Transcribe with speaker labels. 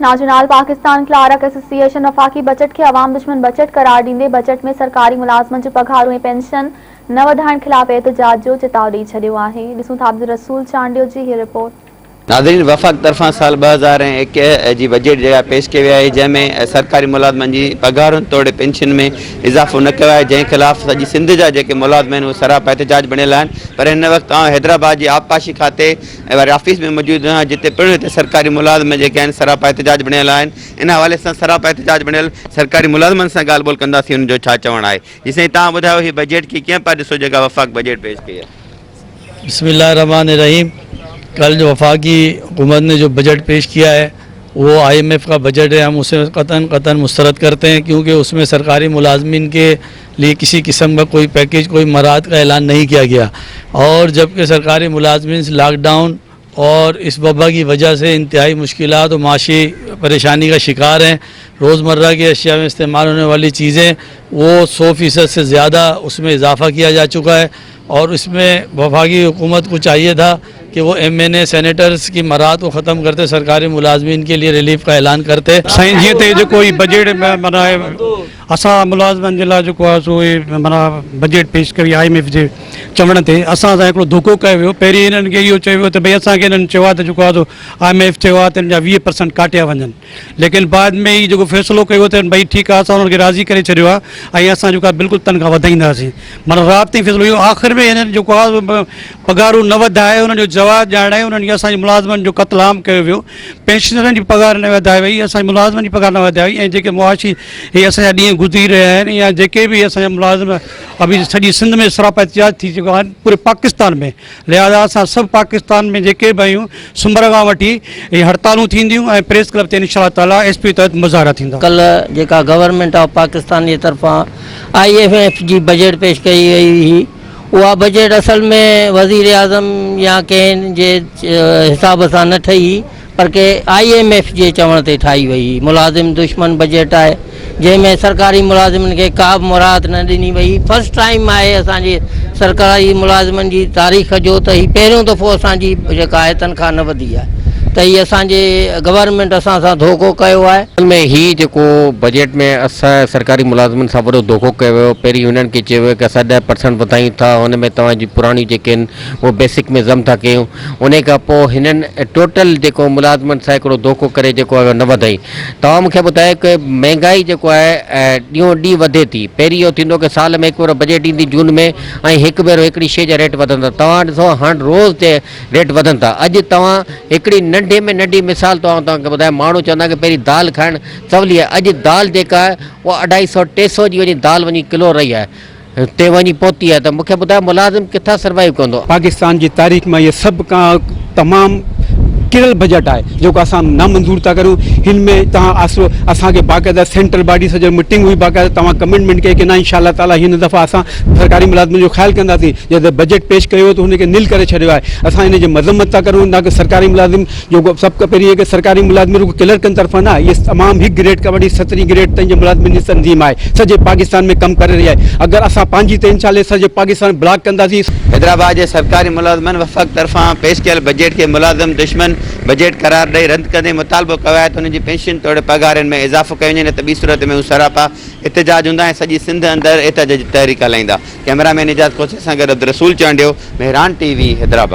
Speaker 1: नाजनाल Pakistan Clark association वफाकी budget के अवाम दुश्मन बजट करार डींदे बजट में सरकारी मुलाजमन जो पघारूं ऐं पेंशन न वधाइण खिलाफ एहतजाज जो चिताव ॾेई छॾियो आहे। ॾिसूं था अब्दुल रसूल चांडियो जी हीअ रिपोर्ट।
Speaker 2: नाज़रीन, वफ़ाक तरफ़ां साल 2021 जी बजट जो पेश कयो आहे, जंहिंमें सरकारी मुलाज़मन जी पघारुनि तोड़े पेंशन में इज़ाफ़ो न कयो आहे, जंहिं ख़िलाफ़ सॼी सिंध जा जेके मुलाज़िम आहिनि उहे सरापा एहतजाज बणियल आहिनि। पर हिन वक़्तु हैदराबाद जी आबपाशी खाते वारे ऑफिस में मौजूदु आहियां, जिते पिणु हिते सरकारी मुलाज़िम जेके आहिनि सरापा एहतजाज बणियल आहिनि। इन हवाले सां सरापा एहतजाज बणियल सरकारी मुलाज़िमनि सां ॻाल्हि ॿोल कंदासीं, उनजो छा चवणु आहे। जिसं तव्हां ॿुधायो हीअ बजट खे कीअं पिया ॾिसो जेका वफ़ाक बजट पेश कई आहे।
Speaker 3: बिस्मिल्लाहिर्रहमानिर्रहीम। कल जो वफाकी हुकूमत ने जो बजट पेश किया है वो IMF का बजट है। हम उसे कतन मुस्तरद करते हैं, क्योंकि उसमें सरकारी मुलाजमीन के लिए किसी किस्म का कोई पैकेज, कोई मराहत का ऐलान नहीं किया गया। और जबकि सरकारी मुलाजमीन लॉकडाउन और इस वबा की वजह से इंतहाई मुश्किलात और माशी परेशानी का शिकार हैं। रोज़मर्रा की अशिया में इस्तेमाल होने वाली चीज़ें वो 100% से ज़्यादा उसमें इजाफ़ा किया जा चुका है। और इसमें वफाकी हुकूमत को चाहिए था कि वो MNA सेनेटर्स की मराहत को ख़त्म करते, सरकारी मुलाजमीन के लिए रिलीफ का ऐलान करते।
Speaker 4: साईं जी ते जो कोई बजट माना असां मुलाज़िमनि जे लाइ जेको आहे सो माना बजट पेश कई IMF जे चवण ते असां सां हिकिड़ो धोखो कयो वियो। पहिरीं हिननि खे इहो चयो वियो त भई असांखे हिननि चयो आहे त जेको आहे सो IMF चयो आहे त हिन जा 20% काटिया वञनि, लेकिन बाद में ई जेको फ़ैसिलो कयो त भई ठीकु आहे असां उन्हनि खे राज़ी करे छॾियो आहे ऐं असां जेको आहे बिल्कुलु तनख़्वाह वधाईंदासीं। माना राति ताईं फ़ैसिलो इहो, आख़िर में हिननि जेको आहे पघारूं न वधाए उन्हनि जो जवाबु ॼाणाए उन्हनि खे असांजे मुलाज़िमनि जो क़त्ल कयो वियो। पेंशनरनि जी पघार न वधाए वई, असांजे मुलाज़िमनि जी पघार न वधाए वई। ऐं जेके मुआशी इहे असांजा ॾींहं गुज़री रहिया आहिनि या जेके बि असांजा मुलाज़िम अभी सॼी सिंध में सरापा एहतजाज थी चुका आहिनि, पूरे पाकिस्तान में। लिहाज़ा असां सभु पाकिस्तान में जेके बि आहियूं सूमर खां वठी हड़तालूं थींदियूं ऐं प्रेस क्लब ते इंशाअल्लाह ताला SP तहत मुज़ाहरा थींदा।
Speaker 5: कल जेका गवर्नमेंट ऑफ पाकिस्तान जी तरफ़ां IMF जी बजट पेश कई वई हुई, उहा बजट असल में वज़ीर आज़म या कंहिं जे हिसाब सां न ठही, पर के IMF जे चवण ते ठाही वई। मुलाज़िम दुश्मन बजट आहे, जंहिंमें सरकारी मुलाज़िमनि खे का बि मुराहत न ॾिनी वई। फर्स्ट टाइम आहे असांजे सरकारी मुलाज़िमनि जी तारीख़ जो त ही पहिरियों दफ़ो असांजी जेका आहे तनख़्वाह न वधी आहे। त हीअ असांजे गवर्नमेंट असां सां धोखो कयो आहे।
Speaker 6: असल में ही जेको बजट में असां सरकारी मुलाज़िमनि सां वॾो धोखो कयो वियो। पहिरीं हुननि खे चयो वियो कि असां 10% वधायूं था, हुन में तव्हांजी पुराणी जेके आहिनि उहो बेसिक में ज़म था कयूं। उन खां पोइ हिननि टोटल जेको मुलाज़िमनि सां हिकिड़ो धोखो करे जेको आहे न वधाई। तव्हां मूंखे ॿुधायो कि महांगाई जेको आहे ॾींहों ॾींहुं वधे थी। पहिरीं इहो थींदो कि साल में हिकु भेरो बजट ईंदी जून में ऐं हिकु भेरो हिकिड़ी शइ जा रेट वधंदा। तव्हां ॾिसो हाणे रोज़ ते रेट वधनि था। अॼु तव्हां हिकिड़ी नंढी मिसाल तव्हांखे ॿुधायां, माण्हू चवंदा कि पहिरीं दाल खाइणु सवली आहे। अॼु दाल जेका आहे उहा 250-300 जी वञी दाल वञी किलो रही आहे, ते वञी पहुती आहे। त मूंखे ॿुधायो मुलाज़िम किथां सर्वाइव कंदो।
Speaker 4: पाकिस्तान जी तारीख़ में इहे सभु खां तमामु किरल बजट आहे जेको असां नामंज़ूर था करूं। हिन में तव्हां असांखे बाक़ाइदा सेंट्रल बॉडी सां मीटिंग हुई, बाक़ाइदा तव्हां कमिटमेंट कई कि न इंशाअल्लाह ताला हिन दफ़ा असां सरकारी मुलाज़िमनि जो ख़्यालु कंदासीं। जॾहिं बजट पेश कयो त हुनखे निल करे छॾियो आहे। असां हिन जी मज़म्मत था करूं, न कि सरकारी मुलाज़िम जो सभु खां पहिरीं कि सरकारी मुलाज़िम रुॻो क्लर्कनि तरफ़ां न, इहे तमामु हिकु ग्रेड खां वठी 17 ग्रेड ताईं जे मुलाज़िमनि जी तंज़ीम आहे, सॼे पाकिस्तान में कमु करे रही आहे। अगरि असां पंहिंजी त इंशाअल्लाह सॼे पाकिस्तान ब्लॉक कंदासीं।
Speaker 2: हैदराबाद जे सरकारी मुलाज़िमनि वफ़ाक तरफ़ां पेश कयल बजट खे मुलाज़िम दुश्मन बजट करार ॾेई रद्द कंदे मुतालबो कयो आहे त हुनजी पेंशन तोड़े पघारनि में इज़ाफ़ो कयो वञे, न त ॿी सूरत में हू सरापा एहतजाज हूंदा ऐं सॼी सिंध अंदरि एहतजाज जी तहरीक हलाईंदा। कैमरामैन इजाज़ कोचे सां गॾु अब्दुल रसूल चांडियो, मेहरान TV, हैदराबाद।